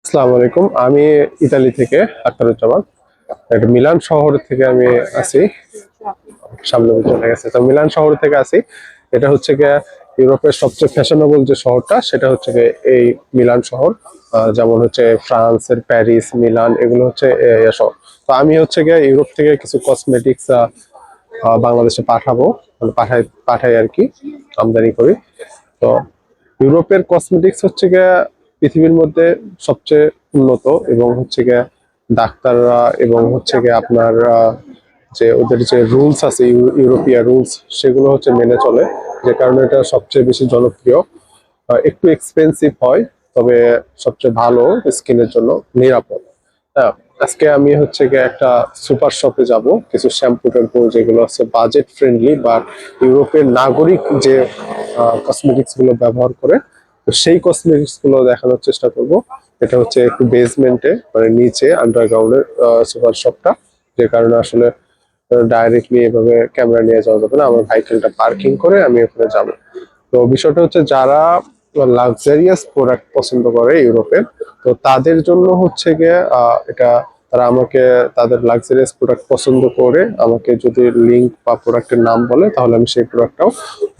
আসসালামু আলাইকুম। আমি ইতালি থেকে আখতারুজ্জামান। একটা মিলান শহর থেকে আমি আছি। সামনে চলে গেছে, তো মিলান শহর থেকে আছি। এটা হচ্ছে গিয়ে ইউরোপের সবচেয়ে ফ্যাশনেবল যে শহরটা, সেটা হচ্ছে গিয়ে এই মিলান শহর। যেমন হচ্ছে ফ্রান্সের প্যারিস, মিলান, এগুলো হচ্ছে শহর। তো আমি হচ্ছে গিয়ে ইউরোপ থেকে কিছু কসমেটিক্স বাংলাদেশে পাঠাবো, মানে পাঠাই আর কি, আমদানি করি। তো ইউরোপের কসমেটিক্স হচ্ছে গিয়ে পৃথিবীর মধ্যে সবচেয়ে উন্নত, এবং হচ্ছে গিয়ে ডাক্তাররা এবং হচ্ছে গিয়ে আপনার যে ওদের যে রুলস আছে, ইউরোপিয়ান রুলস, সেগুলো হচ্ছে মেনে চলে, যে কারণে এটা সবচেয়ে বেশি জনপ্রিয়। একটু এক্সপেন্সিভ হয়, তবে সবচেয়ে ভালো, স্কিনের জন্য নিরাপদ। হ্যাঁ, আজকে আমি হচ্ছে গিয়ে একটা সুপার শপে যাব, কিছু শ্যাম্পু ট্যাম্পু যেগুলো হচ্ছে বাজেট ফ্রেন্ডলি বা ইউরোপের নাগরিক যে কসমেটিক্স গুলো ব্যবহার করে, তো সেই কসমেটিক্স গুলো দেখানোর চেষ্টা করব। এটা হচ্ছে একটু বেসমেন্টে, মানে নিচে আন্ডারগ্রাউন্ডের সুপার শপটা, যে কারণে আসলে ডাইরেক্টলি এভাবে ক্যামেরা নিয়ে যাওয়া যাবে না। আমার ভাইকেলটা পার্কিং করে আমি ওখানে যাব। তো বিষয়টা হচ্ছে, যারা লাক্সারিয়াস প্রোডাক্ট পছন্দ করে ইউরোপের, তো তাদের জন্য হচ্ছে গিয়ে এটা, তারা আমাকে তাদের লাক্সারিয়াস প্রোডাক্ট পছন্দ করে আমাকে যদি লিঙ্ক বা প্রোডাক্টের নাম বলে, তাহলে আমি সেই প্রোডাক্টটাও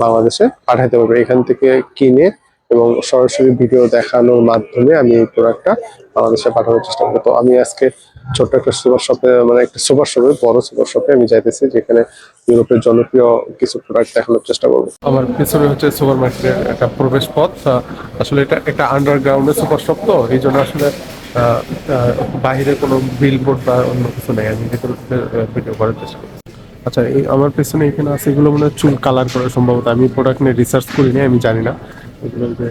বাংলাদেশে পাঠাতে পারবো। এখান থেকে কিনে এবং সরাসরি ভিডিও দেখানোর মাধ্যমে আমি এই প্রোডাক্টটা বাংলাদেশে পাঠানোর চেষ্টা করবো। তো আমি আজকে ছোট্ট একটা সুপার শপে, মানে একটা সুপার শপে, বড় সুপার শপে আমি যাইতেছি, যেখানে ইউরোপের জনপ্রিয় কিছু প্রোডাক্ট দেখানোর চেষ্টা করবো। আমার পিছনে হচ্ছে সুপার মার্কেটের একটা প্রবেশ পথ। আসলে এটা একটা আন্ডারগ্রাউন্ডের সুপার শপ, তো এই জন্য আসলে বাইরে কোনো বিলবোর্ড বা অন্য কিছু নেই। আমি ভিতরে ভিডিও করার চেষ্টা করি। আচ্ছা, এই আমার পেছনে এখানে আছে, এগুলো মনে হয় চুল কালার করা সম্ভবত। আমি প্রোডাক্ট নিয়ে রিসার্চ করিনি, আমি জানি না। এগুলো যে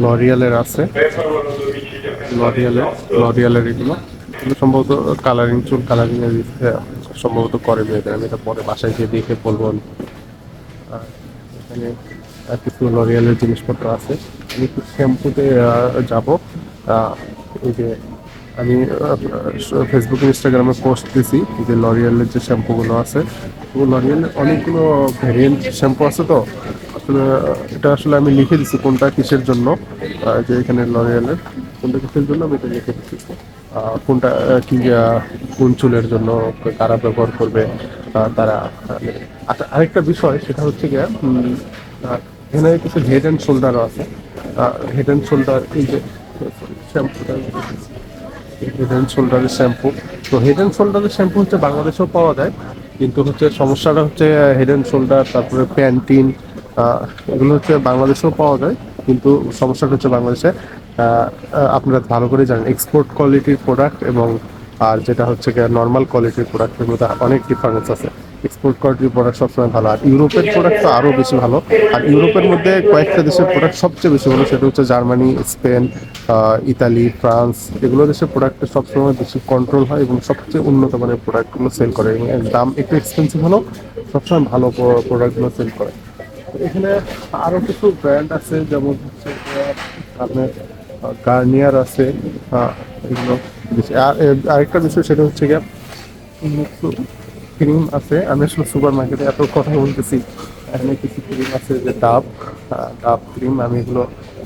লরিয়ালের আছে, লরিয়ালের লরিয়ালের এগুলো এগুলো সম্ভবত কালারিং, চুল কালারিং এর সম্ভবত করে মেয়েদের। আমি এটা পরে বাসায় গিয়ে দেখে বলবো। আর এখানে কিছু লরিয়ালের জিনিসপত্র আছে। আমি একটু শ্যাম্পুতে যাব। এই যে আমি ফেসবুক ইনস্টাগ্রামে পোস্ট দিছি যে লরিয়ালের যে শ্যাম্পুগুলো আছে, লরিয়ালের অনেকগুলো ভ্যারিয়েন্ট শ্যাম্পু আছে। তো আসলে এটা আসলে আমি লিখে দিছি কোনটা কিসের জন্য, যে এখানে লরিয়ালের কোনটা কিসের জন্য আমি এটা লিখে দিচ্ছি। কোনটা কি কোন চুলের জন্য কারা ব্যবহার করবে, তারা। আচ্ছা, আরেকটা বিষয় সেটা হচ্ছে গিয়ে এখানে কিছু হেড অ্যান্ড শোল্ডারও আছে। হেড অ্যান্ড শোল্ডার, এই যে শ্যাম্পুটা, হেড অ্যান্ড শোল্ডারের শ্যাম্পু। তো হেড অ্যান্ড শোল্ডারের শ্যাম্পু হচ্ছে বাংলাদেশেও পাওয়া যায়, কিন্তু হচ্ছে সমস্যাটা হচ্ছে হেড অ্যান্ড শোল্ডার, তারপরে প্যান্টিন, এগুলো হচ্ছে বাংলাদেশেও পাওয়া যায়, কিন্তু সমস্যাটা হচ্ছে বাংলাদেশে আপনারা ভালো করে জানেন এক্সপোর্ট কোয়ালিটির প্রোডাক্ট এবং আর যেটা হচ্ছে নর্মাল কোয়ালিটির প্রোডাক্টের মধ্যে অনেক ডিফারেন্স আছে। এক্সপোর্ট কোয়ালিটির প্রোডাক্ট সবসময় ভালো, আর ইউরোপের প্রোডাক্ট তো আরও বেশি ভালো। আর ইউরোপের মধ্যে কয়েকটা দেশের প্রোডাক্ট সবচেয়ে বেশি ভালো, সেটা হচ্ছে জার্মানি, স্পেন, ইতালি, ফ্রান্স। এগুলো দেশের প্রোডাক্টের সবসময় বেশি কন্ট্রোল হয় এবং সবচেয়ে উন্নত মানের প্রোডাক্টগুলো সেল করে, এবং দাম একটু এক্সপেন্সিভ হলেও সবসময় ভালো প্রোডাক্টগুলো সেল করে। এখানে আরো কিছু ব্র্যান্ড আছে, যেমন হচ্ছে আপনার গার্নিয়ার আছে। এগুলো আরেকটা বিষয় সেটা হচ্ছে গিয়ে ক্রিম আছে। আমি আসলে সুপার মার্কেটে এত কথা বলতেছি, এখানে কিছু ক্রিম আছে, যে ডাব, ডাব ক্রিম। আমি এগুলো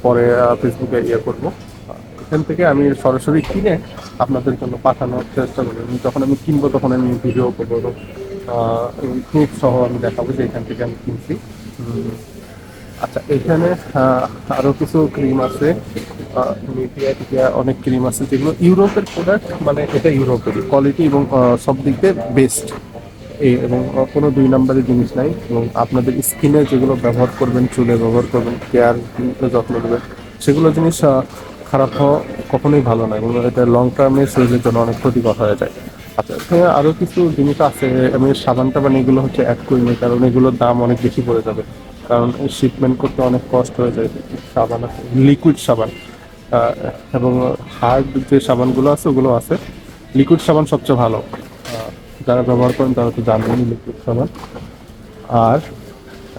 পরে ফেসবুকে করবো। এখান থেকে আমি সরাসরি কিনে আপনাদের জন্য পাঠানোর চেষ্টা করি। যখন আমি কিনবো তখন আমি ভিডিও করবো, প্রুফ সহ আমি দেখাবো যে এখান থেকে আমি কিনছি। আচ্ছা, এখানে আরো কিছু ক্রিম আছে, অনেক ক্রিম আছে যেগুলো ইউরোপের প্রোডাক্ট, মানে এটা ইউরোপের কোয়ালিটি এবং সব দিক দিয়ে বেস্ট, এবং কোনো দুই নম্বরের জিনিস নাই। এবং আপনাদের স্কিনে যেগুলো ব্যবহার করবেন, চুলে ব্যবহার করবেন, কেয়ার যত্ন নেবেন, সেগুলো জিনিস খারাপ হওয়া কখনোই ভালো নয়, এবং এটা লং টার্মে শরীরের জন্য অনেক ক্ষতিকর হয়ে যায়। আচ্ছা, এখানে আরও কিছু জিনিস আছে। আমি সাবান টাবান এগুলো হচ্ছে অ্যাড করিনি, কারণ এগুলোর দাম অনেক বেশি পড়ে যাবে, কারণ শিপমেন্ট করতে অনেক কষ্ট হয়ে যায়। সাবান আছে, লিকুইড সাবান, এবং হার্ড যে সাবানগুলো আছে ওগুলো আছে। লিকুইড সাবান সবচেয়ে ভালো, যারা ব্যবহার করেন তারা তো জানেন লিকুইড সাবান। আর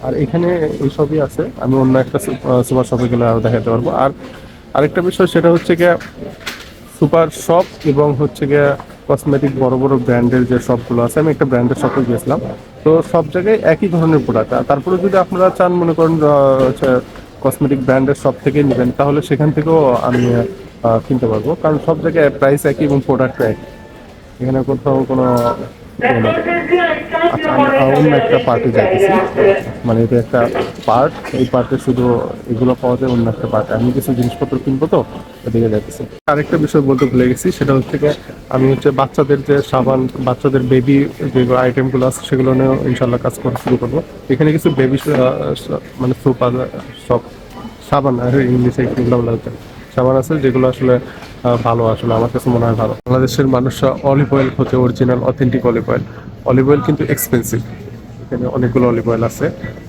আর এখানে এইসবই আছে। আমি অন্য একটা সুপার শপে গেলে আরও দেখাতে পারবো। আর আরেকটা বিষয় সেটা হচ্ছে গিয়ে সুপার শপ এবং হচ্ছে গিয়ে কসমেটিক বড় বড় ব্র্যান্ডের যে শপগুলো আছে, আমি একটা ব্র্যান্ডের শপে গিয়েছিলাম। তো সব জায়গায় একই ধরনের প্রোডাক্ট। তারপরে যদি আপনারা চান, মনে করেন কসমেটিক ব্র্যান্ডের শপ থেকে নেবেন, তাহলে সেখান থেকেও আমি কিনতে পারবো, কারণ সব জায়গায় প্রাইস একই এবং প্রোডাক্ট একই, এখানে কোথাও কোনো ইয়ে নেই। আচ্ছা, আমরা অন্য একটা পার্টে যাইতেছি, মানে এটা একটা পার্ট, এই পার্টে শুধু এগুলো পাওয়া যায়, অন্য একটা পার্টে আমি কিছু জিনিসপত্র কিনবো, তো এদিকে যাইতেছি। আরেকটা বিষয় বলতে ভুলে গেছি, সেটা হচ্ছে গিয়ে আমি হচ্ছে বাচ্চাদের যে সাবান, বাচ্চাদের বেবি যে আইটেমগুলো আছে সেগুলো নিয়েও ইনশাল্লাহ কাজ করা শুরু করবো। এখানে কিছু বেবি মানে সোপ সব সাবান আর ইংলিশে এগুলো বলা হচ্ছে সাবান আছে, যেগুলো আসলে ভালো, আসলে আমার কাছে মনে হয় ভালো। বাংলাদেশের মানুষরা অলিভ অয়েল হচ্ছে original authentic olive oil. Olive oil কিন্তু এক্সপেন্সিভ, এখানে অনেকগুলো অলিভ অয়েল আছে।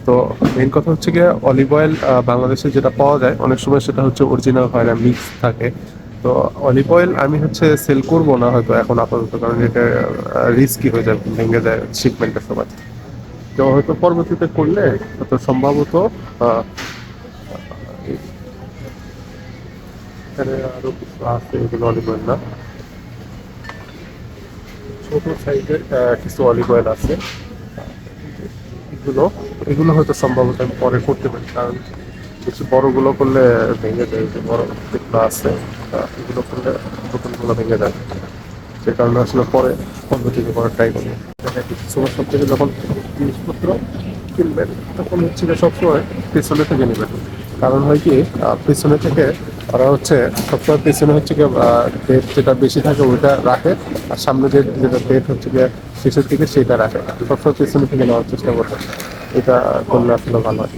তো মেইন কথা হচ্ছে গিয়ে অলিভ অয়েল বাংলাদেশে যেটা পাওয়া যায় অনেক সময় সেটা হচ্ছে অরিজিনাল হয় না, মিক্স থাকে। তো অলিভ অয়েল আমি হচ্ছে সেল করবো না হয়তো এখন আপাতত, কারণ এটা রিস্কি হয়ে যায়, ভেঙে যায় শিপমেন্টের সময়। তো হয়তো পরবর্তীতে করলে হয়তো সম্ভবত আহ, এখানে আরো কিছু আছে, এগুলো অলিভ অয়েল না, ছোট সাইজের কিছু অলিভ অয়েল আছে। এগুলো এগুলো হয়তো সম্ভবত আমি পরে করতে পারি, কারণ বেশি বড়গুলো করলে ভেঙে যায়, যে বড় যেগুলো আছে এগুলো করলে বোতলগুলো ভেঙে যায়, সে কারণে আসলে পরে পদ্ধতিতে করার ট্রাই করি। সুপার শপ থেকে যখন জিনিসপত্র কিনবেন তখন হচ্ছে যে সবসময় পেছনে থেকে নেবেন, কারণ হয় কি পেছনে থেকে ওরা হচ্ছে সবসময় পেছনে হচ্ছে কি ডেট যেটা বেশি থাকে ওইটা রাখে, আর সামনে যে যেটা ডেট হচ্ছে গিয়ে শেষের দিকে সেটা রাখে, সবসময় পেছনে থেকে নেওয়ার চেষ্টা করবে, এটা করলে আসলে ভালো হয়।